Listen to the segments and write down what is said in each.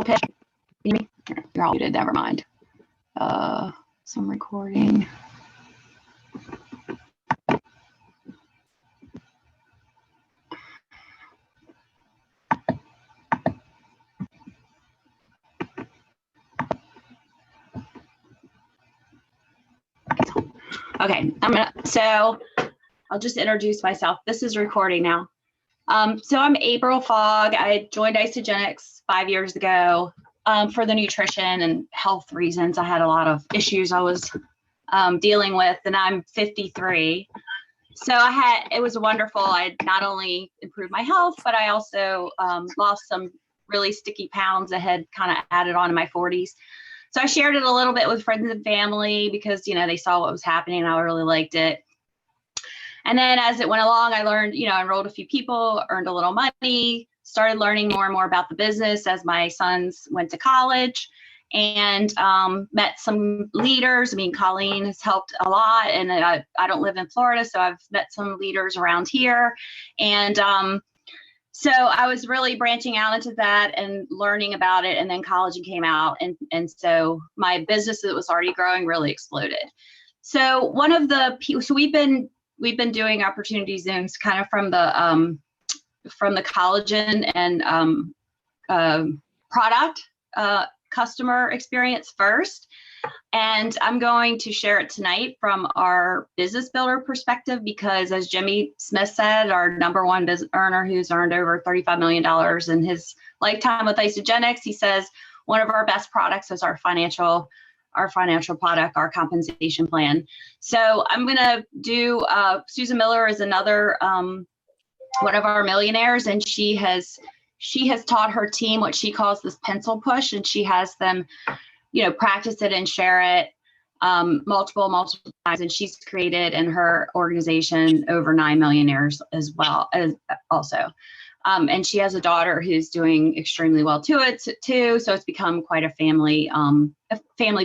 pitch. You're all muted, never mind. Some recording. Okay, so I'll just introduce myself. This is recording now. So I'm April Fogg. I joined Isagenix 5 years ago for the nutrition and health reasons. I had a lot of issues I was dealing with, and I'm 53. So it was wonderful. I not only improved my health, but I also lost some really sticky pounds that had kind of added on in my 40s. So I shared it a little bit with friends and family because, you know, they saw what was happening and I really liked it. And then as it went along, I learned, you know, enrolled a few people, earned a little money, started learning more and more about the business as my sons went to college, and met some leaders. I mean, Colleen has helped a lot, and I don't live in Florida, so I've met some leaders around here. And so I was really branching out into that and learning about it, and then college came out, and so my business that was already growing really exploded. So one of the so we've been doing opportunity Zooms kind of from the collagen and product customer experience first. And I'm going to share it tonight from our business builder perspective, because as Jimmy Smith said, our number one business earner who's earned over $35 million in his lifetime with Isagenix, he says one of our best products is our financial product, our compensation plan. So I'm going to do, Susan Miller is another one of our millionaires, and she has taught her team what she calls this pencil push, and she has them, you know, practice it and share it multiple times. And she's created in her organization over 9 millionaires as well as also. And she has a daughter who's doing extremely well too. So it's become quite a family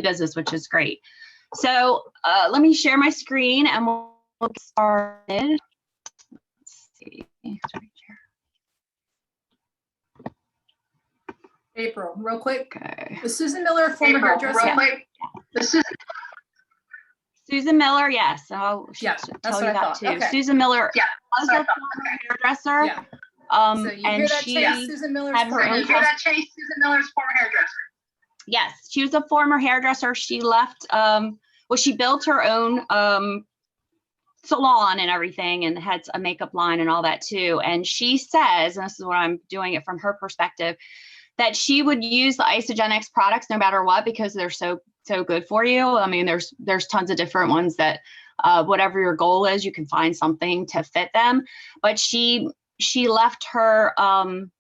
business, which is great. So let me share my screen and we'll get started. Let's see. April, real quick. Okay. Was Susan Miller a former hairdresser? Real quick. Susan Miller, yes. I'll tell you that too. Okay. Susan Miller was a former hairdresser. Yeah. So you hear that, Chase? Susan Miller's former hairdresser. Yes, she was a former hairdresser. She left, she built her own salon and everything, and had a makeup line and all that too. And she says, and this is what I'm doing it from her perspective, that she would use the Isagenix products no matter what, because they're so good for you. I mean, there's tons of different ones that whatever your goal is, you can find something to fit them. But she left her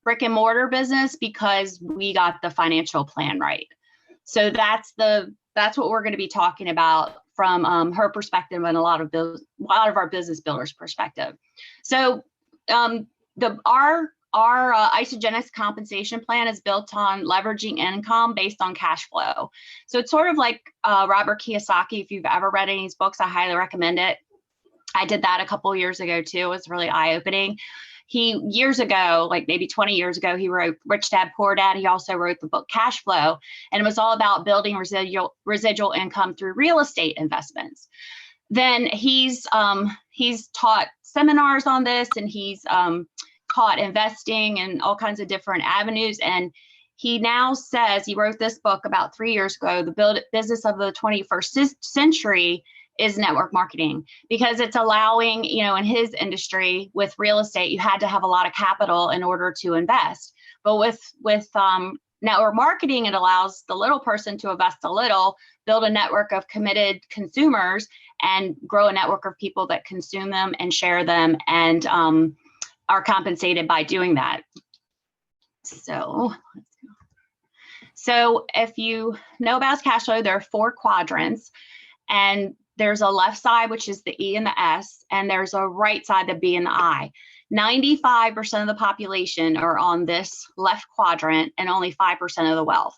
brick and mortar business because we got the financial plan right. So that's what we're going to be talking about from her perspective and a lot of our business builders' perspective. So our Isagenix compensation plan is built on leveraging income based on cash flow. So it's sort of like Robert Kiyosaki. If you've ever read any of his books, I highly recommend it. I did that a couple of years ago too. It was really eye-opening. Years ago, like maybe 20 years ago, he wrote Rich Dad, Poor Dad. He also wrote the book Cash Flow, and it was all about building residual income through real estate investments. Then he's taught seminars on this, and he's taught investing and all kinds of different avenues. And he now says, he wrote this book about 3 years ago, The Business of the 21st Century is network marketing, because it's allowing, you know, in his industry with real estate, you had to have a lot of capital in order to invest. But with network marketing, it allows the little person to invest a little, build a network of committed consumers, and grow a network of people that consume them and share them and are compensated by doing that. So if you know about cash flow, there are 4 quadrants, and there's a left side, which is the E and the S, and there's a right side, the B and the I. 95% of the population are on this left quadrant, and only 5% of the wealth.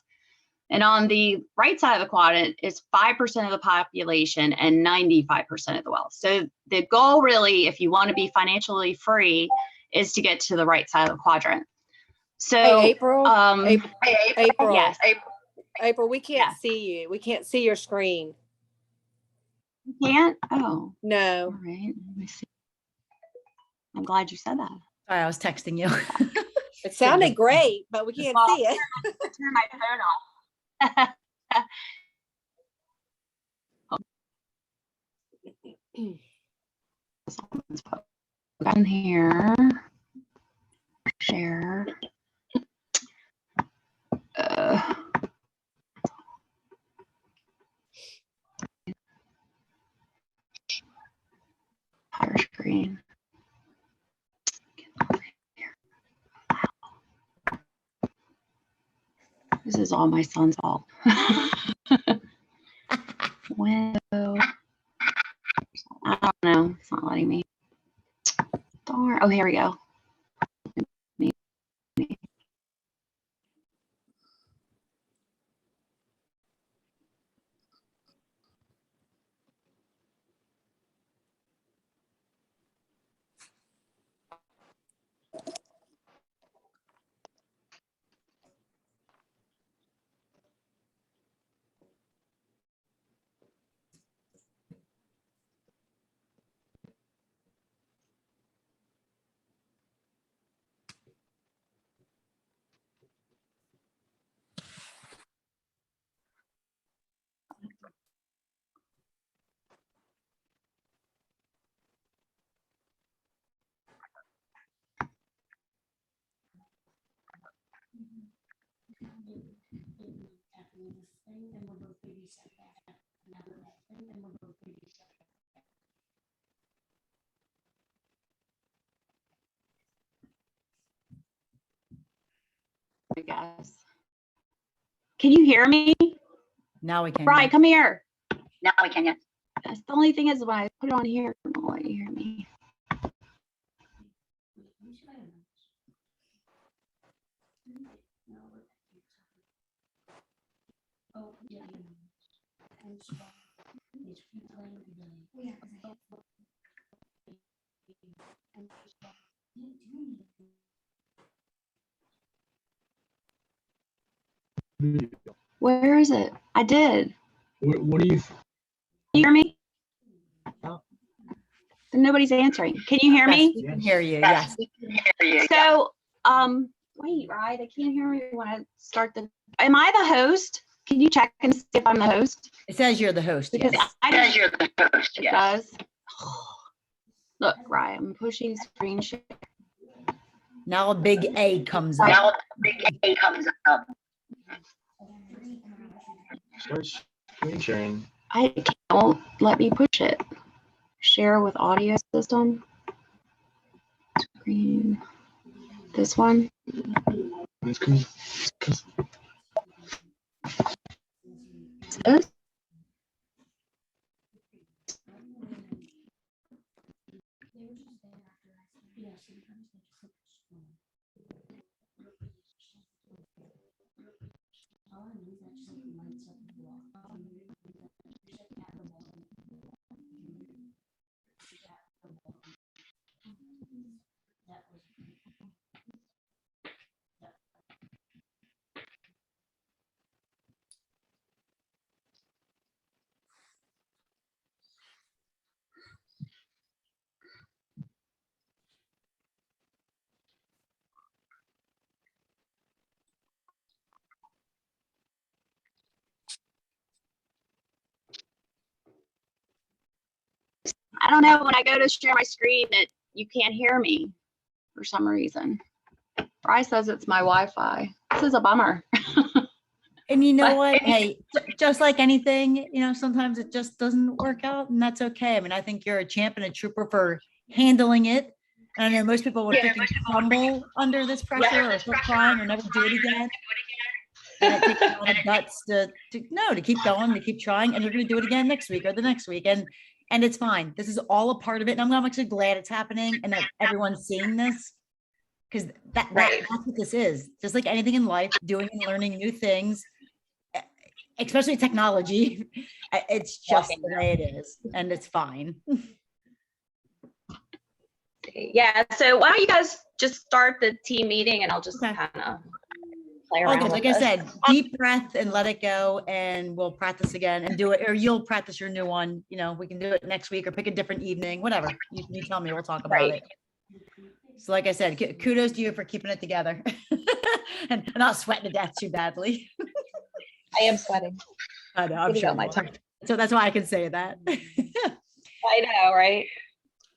And on the right side of the quadrant is 5% of the population and 95% of the wealth. So the goal really, if you want to be financially free, is to get to the right side of the quadrant. So, Hey, April. April. Yes. April, we can't see you. We can't see your screen. You can't? Oh. No. All right. Let me see. I'm glad you said that. Sorry, I was texting you. It sounded great, but we can't see it. Turn my phone off. Down here. Share. Power screen. This is all my son's fault. Window. I don't know. It's not letting me. Darn. Oh, here we go. I guess. Can you hear me? Now we can. Brian, come here. Now we can, yes. That's the only thing is when I put it on here, I don't let you hear me. Where is it? I did. What do you? Can you hear me? Oh. Nobody's answering. Can you hear me? We can hear you. Yes. We can hear you. So, wait, right? I can't hear me when I start the. Am I the host? Can you check and see if I'm the host? It says you're the host. Because Yes. I As just, you're the host, it yes. does. Look, right? I'm pushing screen share. Now a big A comes up. Now the big A comes up. Start screen sharing. I can't let me push it. Share with audio system. Screen. This one. It's cool. This. I don't know, when I go to share my screen that you can't hear me for some reason. Bryce says it's my Wi-Fi. This is a bummer. And you know what? Hey, just like anything, sometimes it just doesn't work out, and that's okay. I mean, I think you're a champ and a trooper for handling it. And I know most people would freaking crumble under this pressure or quit trying or never do it again. And it takes a lot of guts to keep going, to keep trying, and you're going to do it again next week or the next week. And it's fine. This is all a part of it. And I'm actually glad it's happening and that everyone's seeing this, because that's what this is. Just like anything in life, doing and learning new things, especially technology, it's just the way it is, and it's fine. see. Yeah. So why don't you guys just start the team meeting and I'll just Okay. kind of play All around good. with Like I this. said, deep breath and let it go, and we'll practice again and do it, or you'll practice your new one. You know, we can do it next week or pick a different evening, whatever. You tell me, we'll talk about Right. it. So like I said, kudos to you for keeping it together and not sweating to death too badly. I am sweating. I know, I'm Getting sure. out my you are. time. So that's why I can say that. I know, right?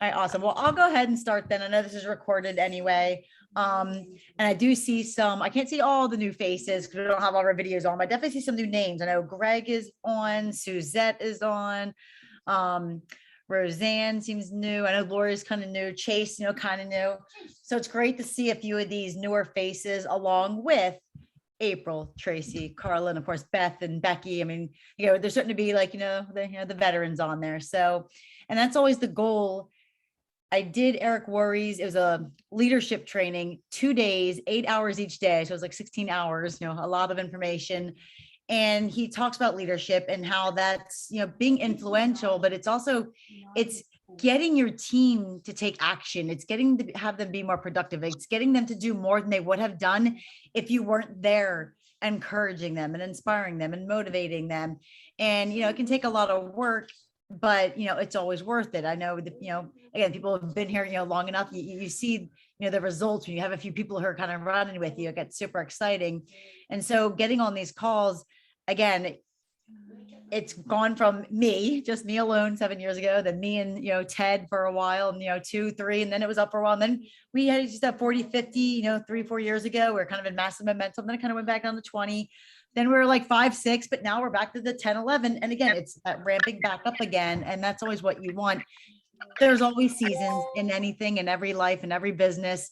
All right, awesome. Well, I'll go ahead and start then. I know this is recorded anyway. And I do see some, I can't see all the new faces because we don't have all our videos on, but I definitely see some new names. I know Greg is on, Suzette is on, Roseanne seems new. I know Lori's kind of new, Chase, you know, kind of new. So it's great to see a few of these newer faces along with April, Tracy, Carla, and of course, Beth and Becky. I mean, you know, there's starting to be like, the veterans on there. So, and that's always the goal. I did Eric Worre's. It was a leadership training, 2 days, 8 hours each day. So it was like 16 hours, you know, a lot of information. And he talks about leadership and how that's, you know, being influential, but it's also, it's getting your team to take action. It's getting to have them be more productive. It's getting them to do more than they would have done if you weren't there, encouraging them and inspiring them and motivating them. And, you know, it can take a lot of work, but, you know, it's always worth it. I know that, you know, again, people have been here, you know, long enough. You see, you know, the results when you have a few people who are kind of running with you. It gets super exciting. And so getting on these calls, again, it's gone from just me alone 7 years ago, then me and, you know, Ted for a while, and, you know, 2, 3, and then it was up for a while. And then we had just at 40, 50, you know, 3, 4 years ago, we we're kind of in massive momentum. Then it kind of went back down to 20. Then we were like 5, 6, but now we're back to the 10, 11. And again, it's that ramping back up again. And that's always what you want. There's always seasons in anything, in every life, in every business.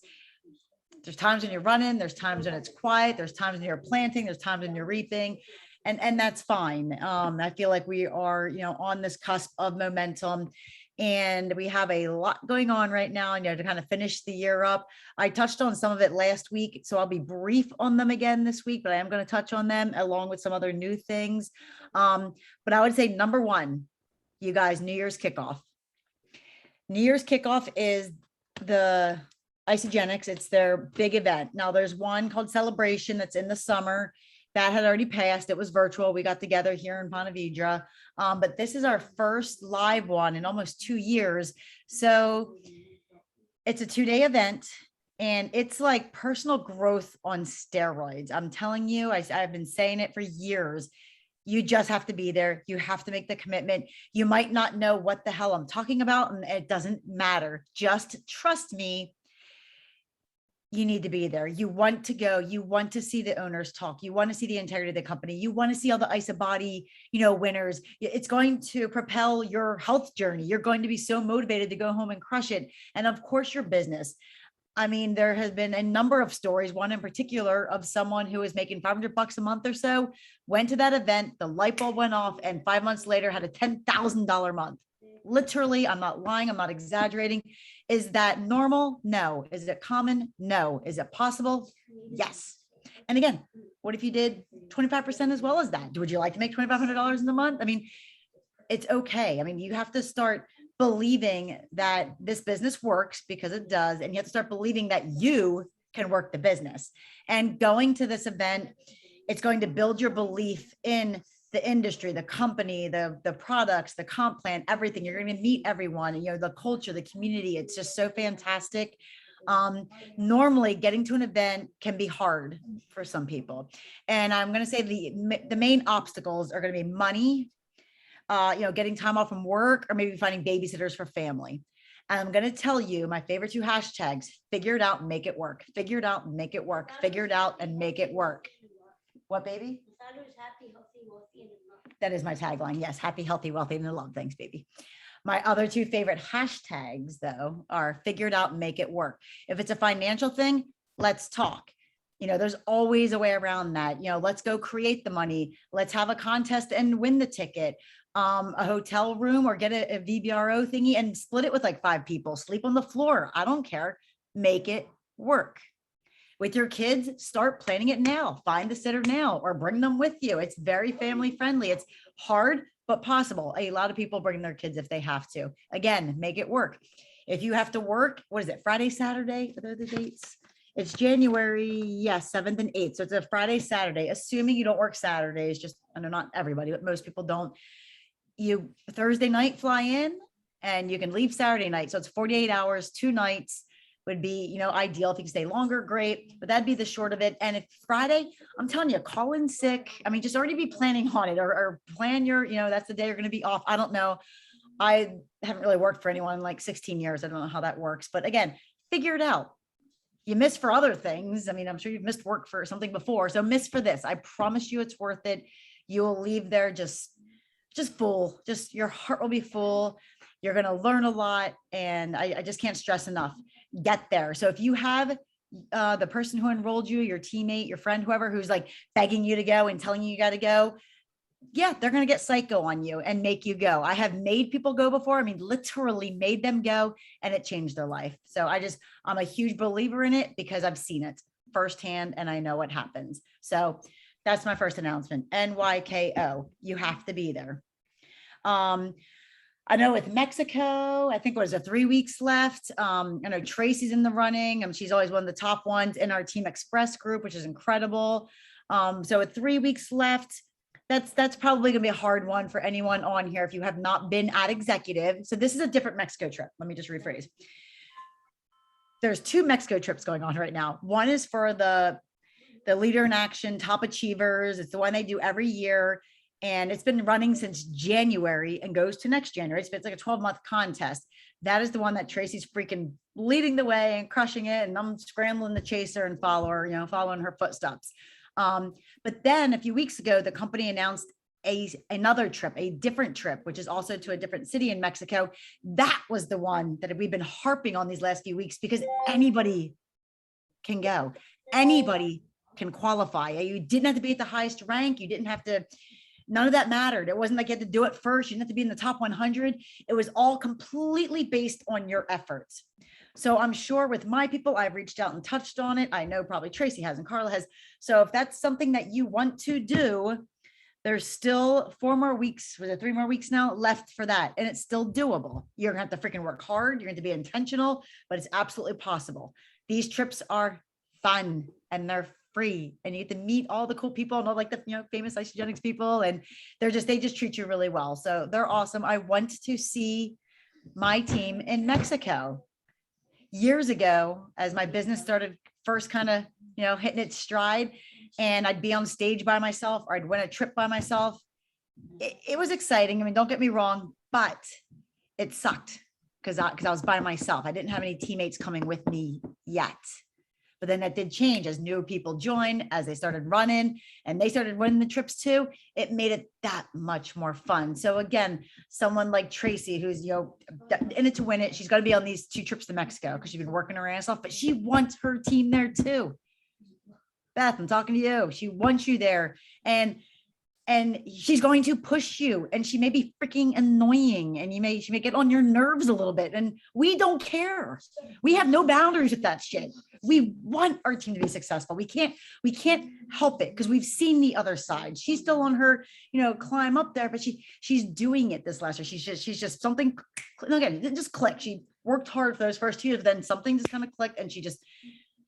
There's times when you're running, there's times when it's quiet, there's times when you're planting, there's times when you're reaping. And that's fine. I feel like we are, you know, on this cusp of momentum, and we have a lot going on right now, you know, to kind of finish the year up. I touched on some of it last week, so I'll be brief on them again this week, but I am going to touch on them along with some other new things. But I would say number one, you guys, New Year's kickoff. New Year's kickoff is the Isagenix. It's their big event. Now there's one called Celebration that's in the summer. That had already passed. It was virtual. We got together here in Ponte Vedra. But this is our first live one in almost 2 years. So it's a 2-day event, and it's like personal growth on steroids. I'm telling you, I've been saying it for years. You just have to be there. You have to make the commitment. You might not know what the hell I'm talking about, and it doesn't matter. Just trust me. You need to be there. You want to go. You want to see the owners talk. You want to see the integrity of the company. You want to see all the IsaBody, you know, winners. It's going to propel your health journey. You're going to be so motivated to go home and crush it. And of course, your business. I mean, there has been a number of stories, one in particular of someone who was making $500 a month or so, went to that event, the light bulb went off, and 5 months later had a $10,000 month. Literally, I'm not lying. I'm not exaggerating. Is that normal? No. Is it common? No. Is it possible? Yes. And again, what if you did 25% as well as that? Would you like to make $2,500 in a month? I mean, it's okay. I mean, you have to start believing that this business works, because it does. And you have to start believing that you can work the business. And going to this event, it's going to build your belief in the industry, the company, the products, the comp plan, everything. You're going to meet everyone, and, you know, the culture, the community. It's just so fantastic. Normally getting to an event can be hard for some people. And I'm going to say the main obstacles are going to be money, you know, getting time off from work, or maybe finding babysitters for family. And I'm going to tell you my favorite 2 hashtags: figure it out and make it work. Figure it out and make it work. Figure it out and make it work. What, baby? That is my tagline. Yes. Happy, healthy, wealthy, and in love. Thanks, baby. My other 2 favorite hashtags, though, are figure it out and make it work. If it's a financial thing, let's talk. You know, there's always a way around that. You know, let's go create the money. Let's have a contest and win the ticket. A hotel room, or get a VBRO thingy and split it with like 5 people. Sleep on the floor. I don't care. Make it work. With your kids, start planning it now. Find a sitter now, or bring them with you. It's very family friendly. It's hard, but possible. A lot of people bring their kids if they have to. Again, make it work. If you have to work, what is it, Friday, Saturday? Are those the dates? It's January, yes, 7th and 8th. So it's a Friday, Saturday, assuming you don't work Saturdays, just, I know not everybody, but most people don't. You Thursday night fly in and you can leave Saturday night. So it's 48 hours, 2 nights would be, you know, ideal. If you can stay longer, great, but that'd be the short of it. And if Friday, I'm telling you, call in sick. I mean, just already be planning on it or plan your, you know, that's the day you're going to be off. I don't know. I haven't really worked for anyone in like 16 years. I don't know how that works, but again, figure it out. You miss for other things. I mean, I'm sure you've missed work for something before. So miss for this. I promise you it's worth it. You will leave there just full, just your heart will be full. You're going to learn a lot. And I just can't stress enough, get there. So if you have the person who enrolled you, your teammate, your friend, whoever, who's like begging you to go and telling you got to go, yeah, they're going to get psycho on you and make you go. I have made people go before. I mean, literally made them go and it changed their life. So I'm a huge believer in it because I've seen it firsthand and I know what happens. So that's my first announcement. NYKO, you have to be there. I know with Mexico, I think it was 3 weeks left. I know Tracy's in the running. She's always one of the top ones in our Team Express group, which is incredible. So with 3 weeks left, that's probably gonna be a hard one for anyone on here if you have not been at executive. So this is a different Mexico trip. Let me just rephrase. There's 2 Mexico trips going on right now. One is for the Leader in Action Top Achievers. It's the one they do every year. And it's been running since January and goes to next January. It's like a 12-month contest. That is the one that Tracy's freaking leading the way and crushing it. And I'm scrambling to chase her and follow her, you know, following her footsteps. But then a few weeks ago, the company announced another trip, a different trip, which is also to a different city in Mexico. That was the one that we've been harping on these last few weeks because anybody can go. Anybody can qualify. You didn't have to be at the highest rank. You didn't have to, none of that mattered. It wasn't like you had to do it first. You didn't have to be in the top 100. It was all completely based on your efforts. So I'm sure with my people, I've reached out and touched on it. I know probably Tracy has and Carla has. So if that's something that you want to do, there's still 4 more weeks, was it 3 more weeks now left for that. And it's still doable. You're gonna have to freaking work hard. You're going to be intentional, but it's absolutely possible. These trips are fun and they're free and you get to meet all the cool people and all like the, you know, famous Isagenix people. And they just treat you really well. So they're awesome. I went to see my team in Mexico years ago as my business started first kind of, you know, hitting its stride, and I'd be on stage by myself or I'd win a trip by myself. It was exciting. I mean, don't get me wrong, but it sucked because I was by myself. I didn't have any teammates coming with me yet. But then that did change as new people joined, as they started running and they started winning the trips too. It made it that much more fun. So again, someone like Tracy, who's, you know, in it to win it, she's got to be on these 2 trips to Mexico because she's been working her ass off, but she wants her team there too. Beth, I'm talking to you. She wants you there. And she's going to push you, and she may be freaking annoying, and she may get on your nerves a little bit, and we don't care. We have no boundaries with that shit. We want our team to be successful. We can't help it because we've seen the other side. She's still on her, you know, climb up there, but she's doing it this last year. She's just something, again, it didn't just click. She worked hard for those first 2 years, then something just kind of clicked and she just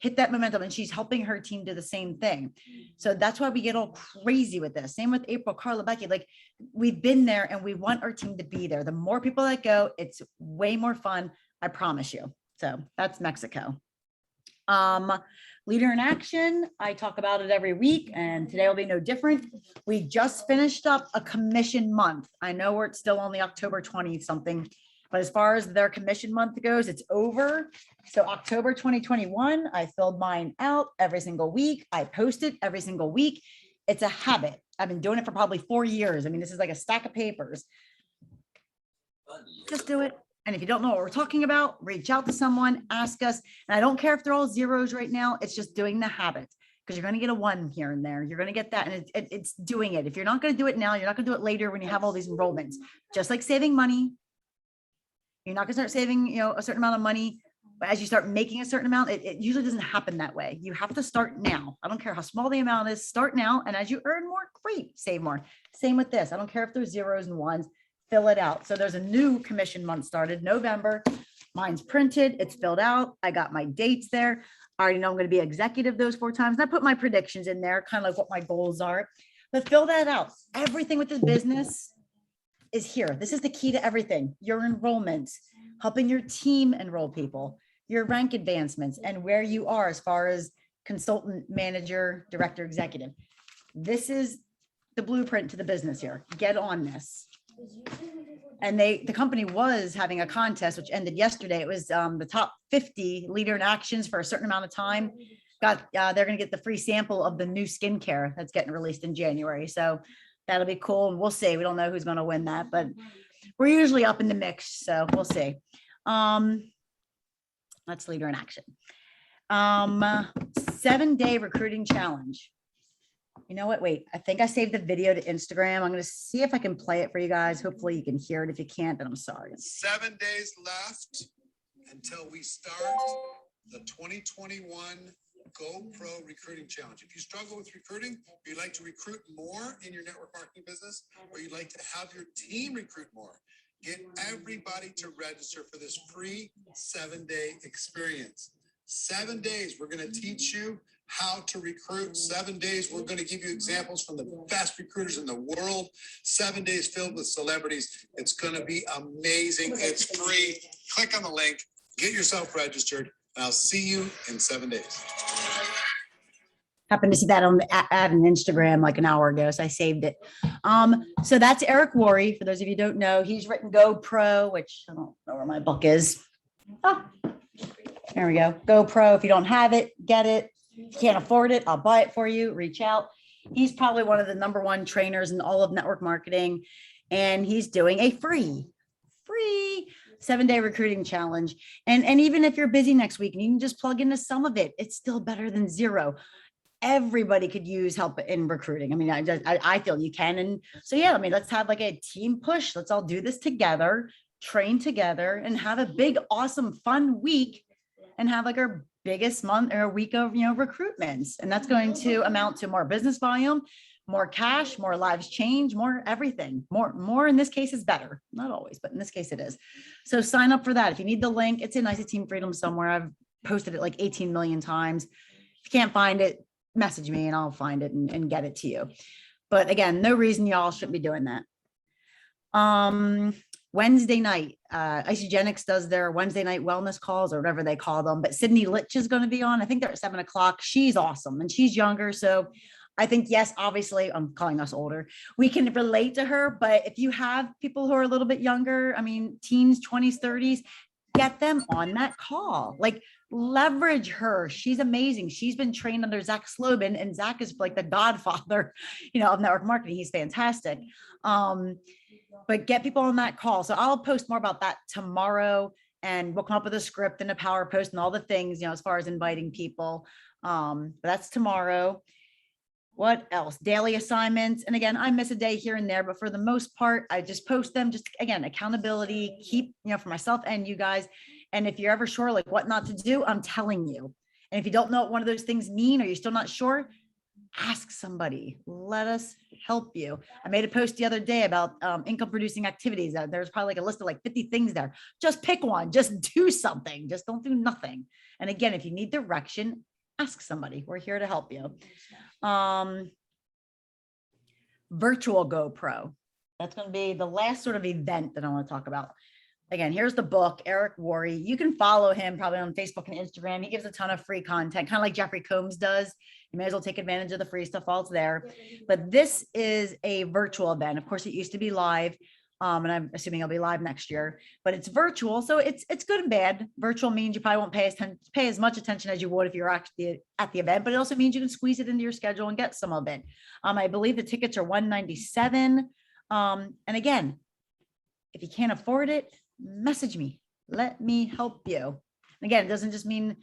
hit that momentum, and she's helping her team do the same thing. So that's why we get all crazy with this. Same with April, Carla, Becky, like we've been there and we want our team to be there. The more people that go, it's way more fun. I promise you. So that's Mexico. Leader in Action. I talk about it every week and today will be no different. We just finished up a commission month. I know it's still only October 20th something, but as far as their commission month goes, it's over. So October 2021, I filled mine out every single week. I post it every single week. It's a habit. I've been doing it for probably 4 years. I mean, this is like a stack of papers. Just do it. And if you don't know what we're talking about, reach out to someone, ask us. And I don't care if they're all zeros right now. It's just doing the habit, because you're going to get a 1 here and there. You're going to get that. And it's doing it. If you're not going to do it now, you're not going to do it later when you have all these enrollments. Just like saving money. You're not going to start saving, you know, a certain amount of money. But as you start making a certain amount, it usually doesn't happen that way. You have to start now. I don't care how small the amount is, start now. And as you earn more, great, save more. Same with this. I don't care if there's zeros and ones, fill it out. So there's a new commission month started November. Mine's printed, it's filled out. I got my dates there. I already know I'm going to be executive those 4 times. And I put my predictions in there, kind of like what my goals are. But fill that out. Everything with the business is here. This is the key to everything. Your enrollments, helping your team enroll people, your rank advancements, and where you are as far as consultant, manager, director, executive. This is the blueprint to the business here. Get on this. And the company was having a contest, which ended yesterday. It was the top 50 leader in actions for a certain amount of time. They're going to get the free sample of the new skincare that's getting released in January. So that'll be cool. And we'll see. We don't know who's going to win that, but we're usually up in the mix. So we'll see. That's leader in action. 7-day recruiting challenge. You know what? Wait, I think I saved the video to Instagram. I'm going to see if I can play it for you guys. Hopefully you can hear it. If you can't, then I'm sorry. 7 days left until we start the 2021 GoPro Recruiting Challenge. If you struggle with recruiting, or you'd like to recruit more in your network marketing business, or you'd like to have your team recruit more, get everybody to register for this free 7-day experience. 7 days, we're going to teach you how to recruit. 7 days, we're going to give you examples from the best recruiters in the world. 7 days filled with celebrities. It's going to be amazing. It's free. Click on the link, get yourself registered, and I'll see you in 7 days. Happened to see that on the ad on Instagram like an hour ago, so I saved it. So that's Eric Worre. For those of you who don't know, he's written GoPro, which I don't know where my book is. Oh, there we go. GoPro. If you don't have it, get it. If you can't afford it, I'll buy it for you. Reach out. He's probably one of the #1 trainers in all of network marketing, and he's doing a free 7-day recruiting challenge. And even if you're busy next week and you can just plug into some of it, it's still better than zero. Everybody could use help in recruiting. I mean, I feel you can. And so, yeah, I mean, let's have like a team push. Let's all do this together, train together, and have a big, awesome, fun week, and have like our biggest month or week of, recruitments. And that's going to amount to more business volume, more cash, more lives change, more everything. More in this case is better. Not always, but in this case it is. So sign up for that. If you need the link, it's in IC Team Freedom somewhere. I've posted it like 18 million times. If you can't find it, message me and I'll find it and get it to you. But again, no reason y'all shouldn't be doing that. Wednesday night, Isagenix does their Wednesday night wellness calls or whatever they call them, but Sydney Litch is going to be on. I think they're at 7 o'clock. She's awesome and she's younger. So I think, yes, obviously I'm calling us older. We can relate to her, but if you have people who are a little bit younger, I mean, teens, 20s, 30s, get them on that call. Like leverage her. She's amazing. She's been trained under Zach Slobin, and Zach is like the godfather, of network marketing. He's fantastic. But get people on that call. So I'll post more about that tomorrow, and we'll come up with a script and a power post and all the things, as far as inviting people. But that's tomorrow. What else? Daily assignments. And again, I miss a day here and there, but for the most part, I just post them. Just again, accountability, keep, for myself and you guys. And if you're ever sure, like what not to do, I'm telling you. And if you don't know what one of those things mean, or you're still not sure, ask somebody. Let us help you. I made a post the other day about income producing activities. There's probably like a list of like 50 things there. Just pick one, just do something. Just don't do nothing. And again, if you need direction, ask somebody. We're here to help you. Virtual GoPro. That's going to be the last sort of event that I want to talk about. Again, here's the book, Eric Worre. You can follow him probably on Facebook and Instagram. He gives a ton of free content, kind of like Jeffrey Combs does. You may as well take advantage of the free stuff while it's there. But this is a virtual event. Of course, it used to be live. And I'm assuming it'll be live next year, but it's virtual. So it's good and bad. Virtual means you probably won't pay as much attention as you would if you're actually at the event, but it also means you can squeeze it into your schedule and get some of it. I believe the tickets are $197. And again, if you can't afford it, message me. Let me help you. And again, it doesn't just mean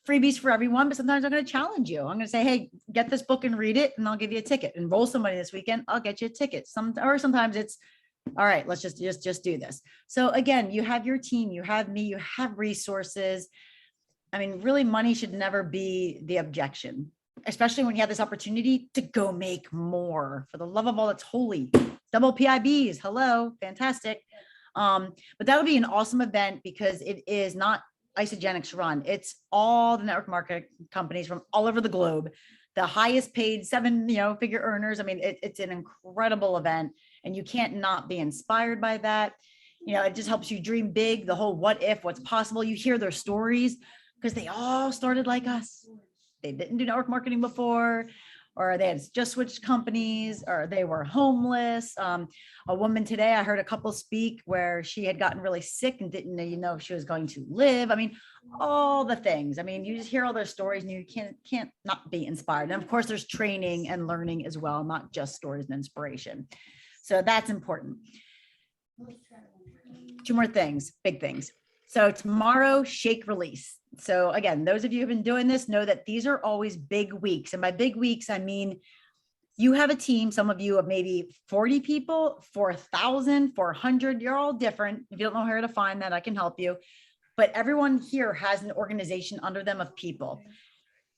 freebies for everyone, but sometimes I'm going to challenge you. I'm going to say, hey, get this book and read it, and I'll give you a ticket. Enroll somebody this weekend, I'll get you a ticket. Sometimes it's, all right, let's just do this. So again, you have your team, you have me, you have resources. I mean, really, money should never be the objection, especially when you have this opportunity to go make more. For the love of all that's holy. Double PIBs, hello, fantastic. But that'll be an awesome event because it is not Isagenix run. It's all the network marketing companies from all over the globe, the highest paid figure earners. I mean, it's an incredible event and you can't not be inspired by that. It just helps you dream big, the whole what if, what's possible. You hear their stories because they all started like us. They didn't do network marketing before, or they had just switched companies, or they were homeless. A woman today, I heard a couple speak where she had gotten really sick and didn't know if she was going to live. I mean, all the things. I mean, you just hear all their stories and you can't not be inspired. And of course, there's training and learning as well, not just stories and inspiration. So that's important. 2 more things, big things. So tomorrow, shake release. So again, those of you who have been doing this know that these are always big weeks. And by big weeks, I mean, you have a team, some of you have maybe 40 people, 4,000, 400, you're all different. If you don't know where to find that, I can help you. But everyone here has an organization under them of people.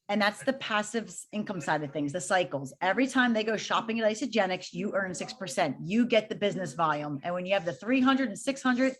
And that's the passive income side of things, the cycles. Every time they go shopping at Isagenix, you earn 6%. You get the business volume. And when you have the 300 and 600,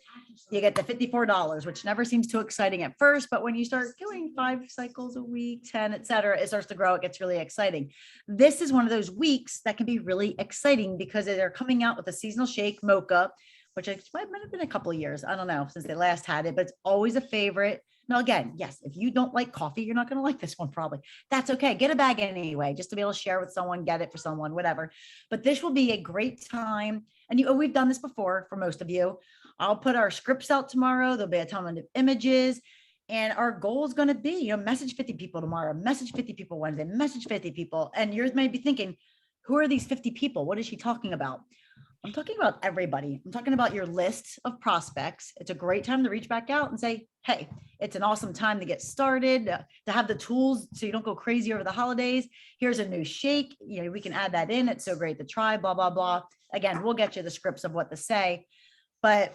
you get the $54, which never seems too exciting at first. But when you start doing 5 cycles a week, 10, et cetera, it starts to grow. It gets really exciting. This is one of those weeks that can be really exciting because they're coming out with a seasonal shake mocha, which might have been a couple of years. I don't know since they last had it, but it's always a favorite. Now, again, yes, if you don't like coffee, you're not going to like this one probably. That's okay. Get a bag anyway, just to be able to share with someone, get it for someone, whatever. But this will be a great time. And we've done this before for most of you. I'll put our scripts out tomorrow. There'll be a ton of images. And our goal is going to be, message 50 people tomorrow, message 50 people Wednesday, message 50 people. And yours may be thinking, who are these 50 people? What is she talking about? I'm talking about everybody. I'm talking about your list of prospects. It's a great time to reach back out and say, hey, it's an awesome time to get started, to have the tools so you don't go crazy over the holidays. Here's a new shake. We can add that in. It's so great to try, blah, blah, blah. Again, we'll get you the scripts of what to say, but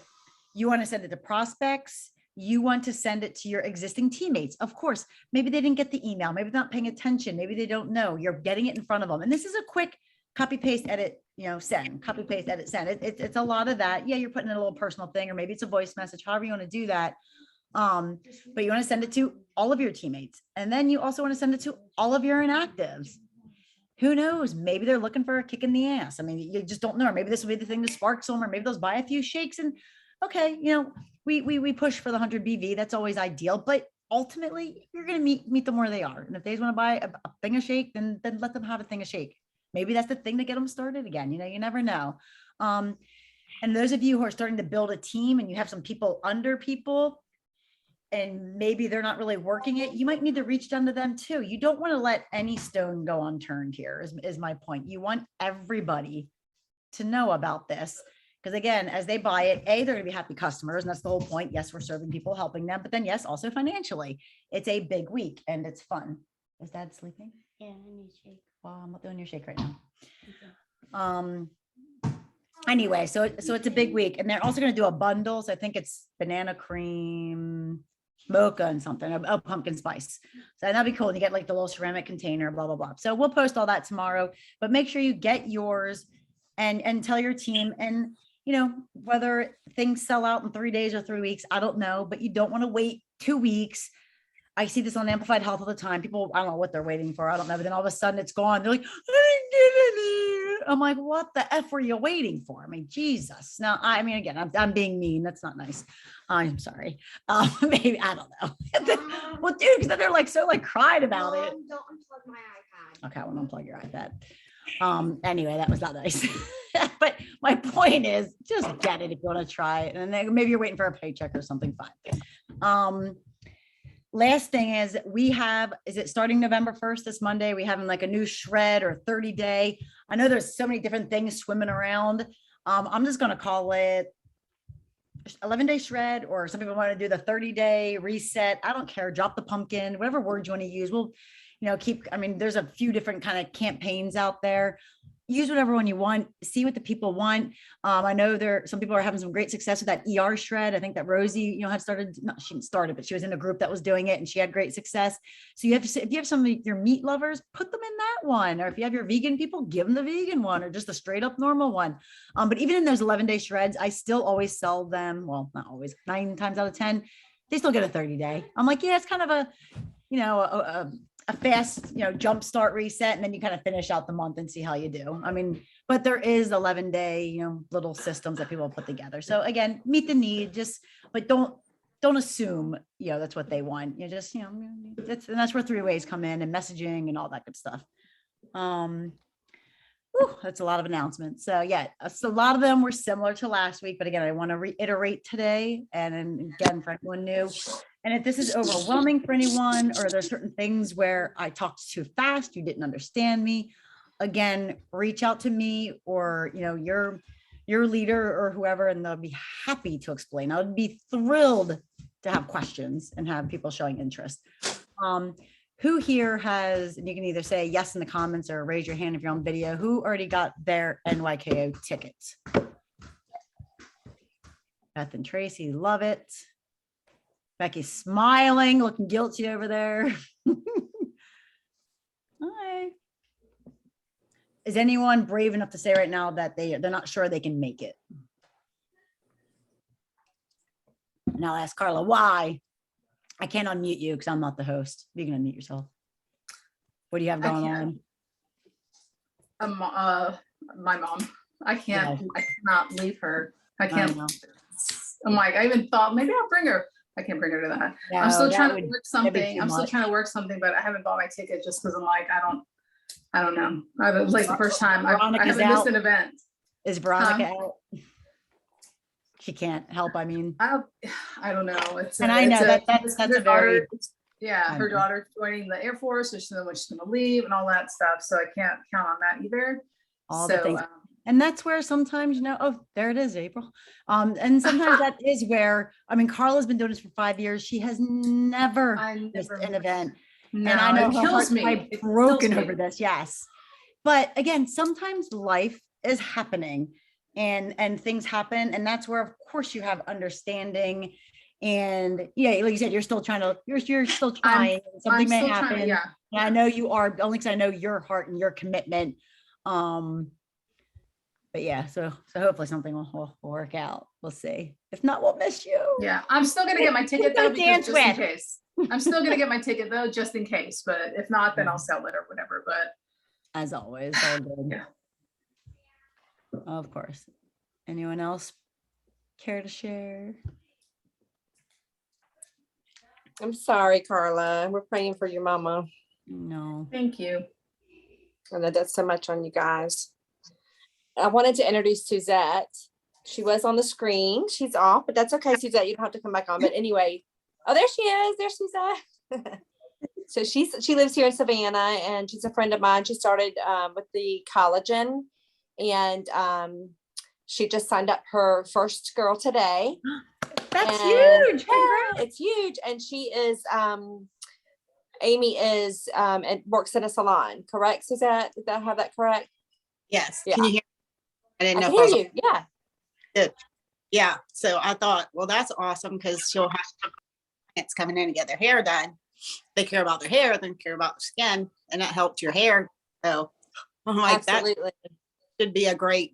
you want to send it to prospects. You want to send it to your existing teammates. Of course, maybe they didn't get the email. Maybe they're not paying attention. Maybe they don't know. You're getting it in front of them. And this is a quick copy, paste, edit, send, copy, paste, edit, send. It's a lot of that. Yeah, you're putting in a little personal thing, or maybe it's a voice message, however you want to do that. But you want to send it to all of your teammates. And then you also want to send it to all of your inactives. Who knows? Maybe they're looking for a kick in the ass. I mean, you just don't know. Or maybe this will be the thing to spark some, or maybe they'll buy a few shakes and okay, we push for the 100 BV. That's always ideal, but ultimately you're going to meet them where they are. And if they want to buy a thing of shake, then let them have a thing of shake. Maybe that's the thing to get them started again. You never know. And those of you who are starting to build a team and you have some people under people and maybe they're not really working it, you might need to reach down to them too. You don't want to let any stone go unturned here is my point. You want everybody to know about this. Because again, as they buy it, they're going to be happy customers. And that's the whole point. Yes, we're serving people, helping them. But then yes, also financially, it's a big week and it's fun. Is Dad sleeping? Yeah, I need shake. Well, I'm not doing your shake right now. Anyway, so it's a big week, and they're also going to do a bundle. So I think it's banana cream, mocha, and something, a pumpkin spice. So that'd be cool. And you get like the little ceramic container, blah, blah, blah. So we'll post all that tomorrow, but make sure you get yours and tell your team. And, whether things sell out in 3 days or 3 weeks, I don't know, but you don't want to wait 2 weeks. I see this on Amplified Health all the time. People, I don't know what they're waiting for. I don't know. But then all of a sudden it's gone. They're like, I didn't get it. I'm like, what the F were you waiting for? I mean, Jesus. Now, I mean, again, I'm being mean. That's not nice. I'm sorry. Maybe, I don't know. Well, dude, because then they're like, so like cried about it. Don't unplug my iPad. Okay, I won't unplug your iPad. Anyway, that was not nice. But my point is just get it if you want to try it. And then maybe you're waiting for a paycheck or something, fine. Last thing is is it starting November 1st, this Monday? We having like a new shred or 30-day. I know there's so many different things swimming around. I'm just going to call it 11-day shred, or some people want to do the 30-day reset. I don't care. Drop the pumpkin, whatever word you want to use. We'll, there's a few different kind of campaigns out there. use whatever one you want, see what the people want. I know some people are having some great success with that ER shred. I think that Rosie, had started, not she started, but she was in a group that was doing it and she had great success. So if you have some of your meat lovers, put them in that one. Or if you have your vegan people, give them the vegan one or just a straight up normal one. But even in those 11-day shreds, I still always sell them. Well, not always, 9 times out of 10, they still get a 30-day. I'm like, yeah, it's kind of a fast, jump start reset, and then you kind of finish out the month and see how you do. I mean, but there is 11-day, little systems that people put together. So again, meet the need, but don't assume, that's what they want. That's where 3 ways come in and messaging and all that good stuff. That's a lot of announcements. So yeah, so a lot of them were similar to last week, but again, I want to reiterate today. And then again, for anyone new, and if this is overwhelming for anyone, or there's certain things where I talked too fast, you didn't understand me, again, reach out to me or, your leader or whoever, and they'll be happy to explain. I would be thrilled to have questions and have people showing interest. Who here has, and you can either say yes in the comments or raise your hand if you're on video, who already got their NYKO tickets? Beth and Tracy, love it. Becky's smiling, looking guilty over there. Hi. Is anyone brave enough to say right now that they're not sure they can make it? And I'll ask Carla, why? I can't unmute you because I'm not the host. You can unmute yourself. What do you have going on? My mom. I cannot leave her. I can't. I I even thought maybe I'll bring her. I can't bring her to that. No, I'm still trying would- to work that'd be something. too I'm still much. trying to work something, but I haven't bought my ticket just because I'm like, I don't know. I was like the first time I Veronica's haven't missed out. an event. Is Veronica out? She can't help. I mean, I don't know. And I know that's her a very- daughter- yeah, I her know. daughter's joining the Air Force, so she knows when she's gonna leave and all that stuff. So I can't count on that either. all the So, things. And that's where sometimes, oh, there it is, April. And sometimes that is where, I mean, Carla's been doing this for 5 years. She has never I missed never an event. No, And I know it her kills heart's me. probably It broken kills me. over this. Yes. But again, sometimes life is happening and things happen. And that's where, of course, you have understanding. And yeah, like you said, you're still trying. Something I'm may still happen. trying to, yeah. And I know you are, only because I know your heart and your commitment. But yeah, so hopefully something will work out. We'll see. If not, we'll miss you. Yeah, I'm still gonna get my ticket gonna though, dance because just in with? case. I'm still gonna get my ticket though, just in case, but if not, then I'll sell it or whatever, but As always, all good. Yeah. Of course. Anyone else care to share? I'm sorry, Carla. We're praying for your mama. No. thank you. I know that's so much on you guys. I wanted to introduce Suzette. She was on the screen. She's off, but that's okay, Suzette. You don't have to come back on. But anyway, oh, there she is. There's Suzette. So she lives here in Savannah, and she's a friend of mine. She started with the collagen, and she just signed up her first girl today. That's And- huge. Yeah, it's huge. And she is Amy is and works in a salon, correct, Suzette? Did I have that correct? Yes. Yeah. Can you hear? I didn't I know can if I was, hear you. Yeah. yeah. So I thought, well, that's awesome because she'll have clients coming in to get their hair done. They care about their hair, then care about the skin, and that helped your hair. So I'm like, that Absolutely. should be a great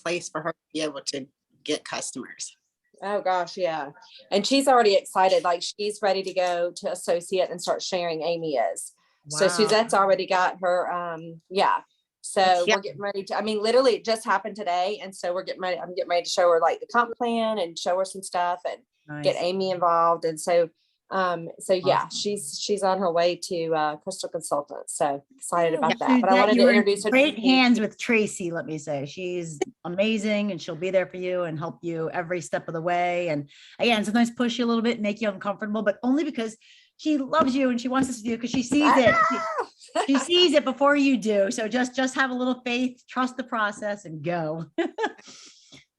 place for her to be able to get customers. Oh gosh, yeah. And she's already excited. Like she's ready to go to associate and start sharing Amy is. So Wow. Suzette's already got her yeah. So Yeah. we're getting ready to, I mean, literally it just happened today. And so I'm getting ready to show her like the comp plan and show her some stuff and get Nice. Amy involved. And so yeah, Awesome. she's on her way to Crystal Consultants. So excited about that. Suzette, But I wanted to you're in introduce her. great hands with Tracy, let me say. She's amazing and she'll be there for you and help you every step of the way. And again, sometimes push you a little bit, make you uncomfortable, but only because she loves you and she wants us to do because she sees I it. know. She sees it before you do. So just have a little faith, trust the process and go.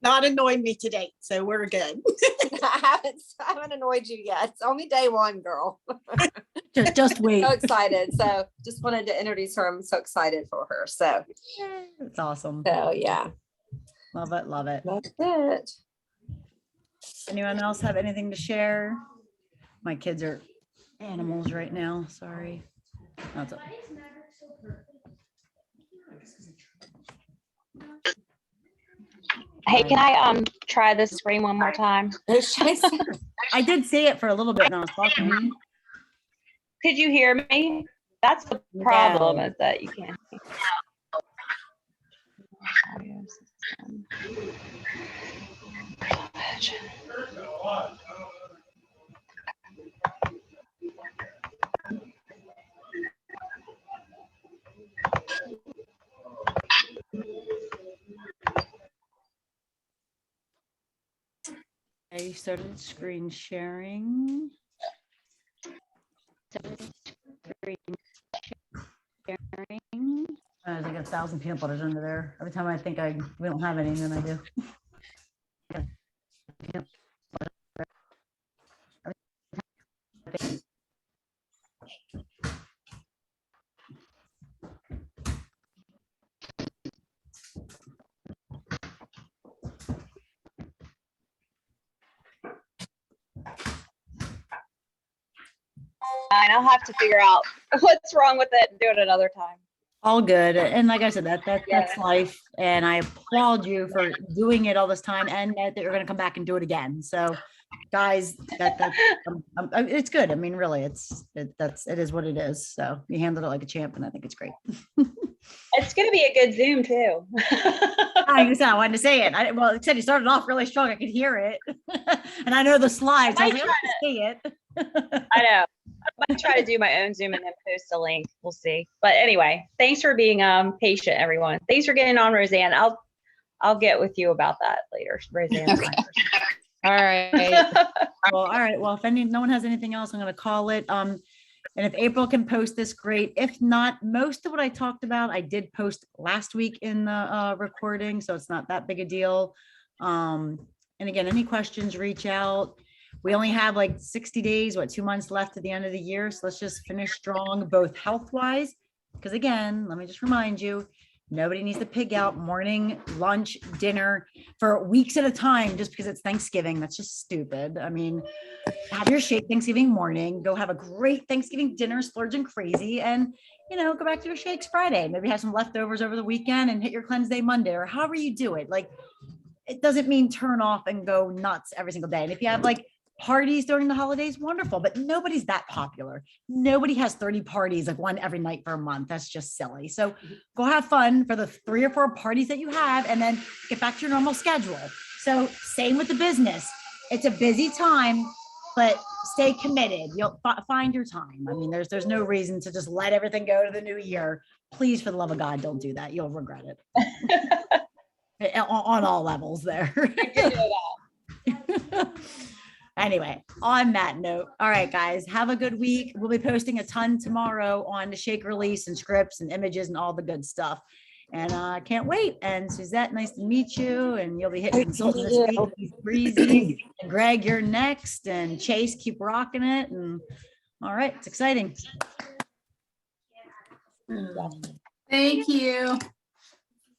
not annoyed me to date, so we're good. I haven't annoyed you yet. It's only day one, girl. Just wait. So excited. So just wanted to introduce her. I'm so excited for her. So, It's awesome. yeah, Love it. Love it. that's it. Anyone else have anything to share? My kids are animals right now. Sorry. That's all. Hey, can I try this screen one more time? I did say it for a little bit when I was talking. Could you hear me? That's the problem, is that you can't. Audio system. I started screen sharing. I think 1,000 peanut butters under there. Every time I think we don't have any, then I do. Fine, I'll have to figure out what's wrong with it and do it another time. All good. And like I said, that's Yeah. life. And I applaud you for doing it all this time and that you're going to come back and do it again. So guys, it's good. I mean, really, it is what it is. So you handled it like a champ and I think it's great. It's going to be a good Zoom too. I wanted to say it. Well, it said you started off really strong. I could hear it. And I know the slides. I was like, I see it. I know. I might try to do my own Zoom and then post a link. We'll see. But anyway, thanks for being patient, everyone. Thanks for getting on, Roseanne. I'll get with you about that later, Roseanne. Okay. All right. Well, all right. Well, if no one has anything else, I'm going to call it. And if April can post this, great. If not, most of what I talked about, I did post last week in the recording, so it's not that big a deal. And again, any questions, reach out. We only have like 60 days, 2 months left at the end of the year. So let's just finish strong, both health-wise, because again, let me just remind you, nobody needs to pig out morning, lunch, dinner for weeks at a time just because it's Thanksgiving. That's just stupid. I mean, have your shake Thanksgiving morning, go have a great Thanksgiving dinner, splurge and crazy, and go back to your shakes Friday. Maybe have some leftovers over the weekend and hit your cleanse day Monday, or however you do it. Like, it doesn't mean turn off and go nuts every single day. And if you have like parties during the holidays, wonderful, but nobody's that popular. Nobody has 30 parties, like one every night for a month. That's just silly. So go have fun for the 3 or 4 parties that you have and then get back to your normal schedule. So same with the business. It's a busy time, but stay committed. You'll find your time. I mean, there's no reason to just let everything go to the new year. Please, for the love of God, don't do that. You'll regret it. On all levels there. Anyway, on that note, all right, guys, have a good week. We'll be posting a ton tomorrow on the shake release and scripts and images and all the good stuff. And I can't wait. And Suzette, nice to meet you. And you'll be hitting consultant this week. He's Breezy. And Greg, you're next. And Chase, keep rocking it. And all right, it's exciting. Thank you.